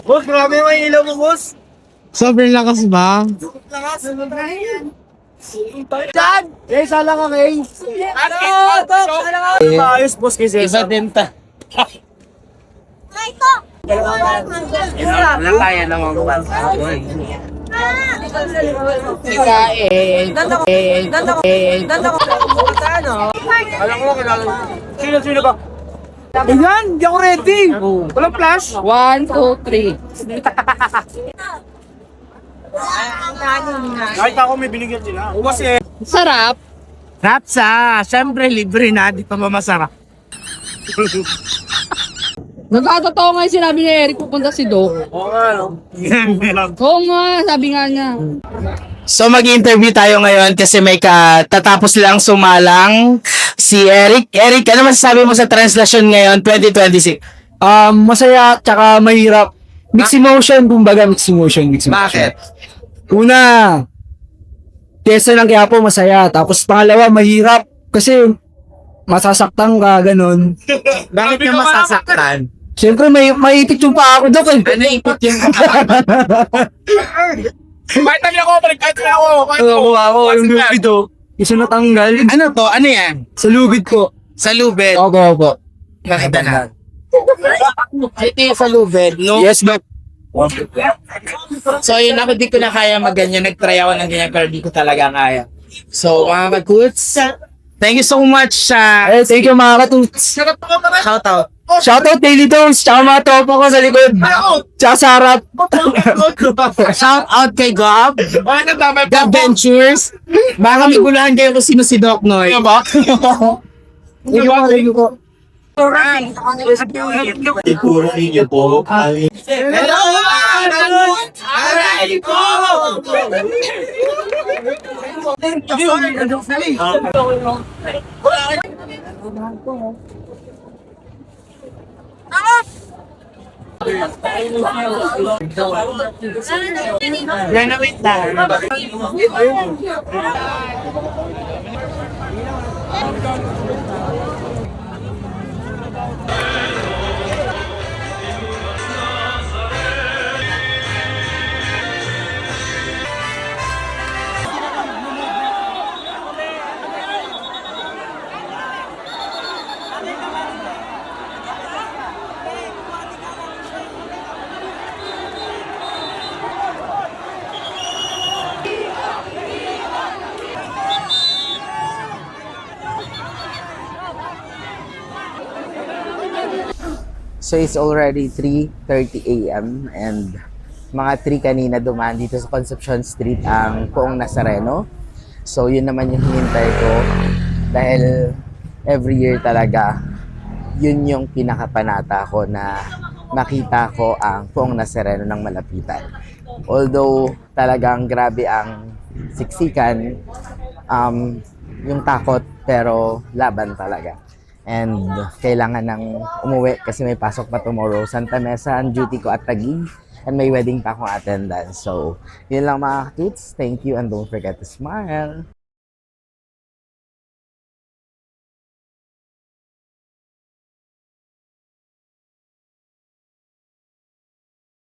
Boss, grabe yung ilaw mo, boss. Sobrang lakas ba? Lakas. Diyan! Eh, sala ka, Kay. Ayos, boss, kasi. Iba din ta. Wala kaya naman ko. Kain. Alam ko, kilala. Sino ba? Ayan, di ako ready. Walang flash. 1, 2, 3. Kahit ako may binigyan sila. Uwas eh. Sarap. Rapsa, syempre libre na, di pa ba masarap? Nagkatotoo nga yung sinabi ni Eric pupunta si Doc. Oo nga, no? Oo nga, sabi nga niya. So mag-interview tayo ngayon kasi may tatapos lang sumalang si Eric. Eric, ano masasabi mo sa translasyon ngayon 2026? Masaya tsaka mahirap. Mixed emotion, kumbaga mixed emotion. Bakit? Una, kesa ng Quiapo masaya. Tapos pangalawa, mahirap. Kasi masasaktan ka, ganun. Bakit ka masasaktan? Siyempre, maipit yung paa ko, Dok. Ano ipot yung Kahit tabi ako, kahit ako. Ako, yung lubid, oh. Isa natanggal. Ano to? Ano yan? Sa lubid ko. Sa lubid? Opo. Nakita na. Ito yung sa lubid, no? Yes, Dok. So yun ako, di ko na kaya mag-ganyan. Nag-try ako ng ganyan pero di ko talaga kaya. So mga ka-toots, thank you so much sa Thank you, mga katuts. shoutout. Shoutout Daily Tones, tsaka mga tropa ko sa likod. Tsaka sa harap. Shoutout kay Gob. Gob Ventures. Baka may gulahan kayo kung sino si Doc Noy. Thank you po. Hello, aray ko! Yan na wait lang. So it's already 3:30 a.m. and mga 3 kanina dumaan dito sa Concepcion Street ang Poong Nazareno. So yun naman yung hinintay ko dahil every year talaga yun yung pinakapanata ko na makita ko ang Poong Nazareno ng malapitan. Although talagang grabe ang siksikan, yung takot pero laban talaga. And kailangan nang umuwi kasi may pasok pa tomorrow. Santa Mesa ang duty ko at Taguig and may wedding pa akong attendance. So, yun lang mga toots. Thank you and don't forget to smile.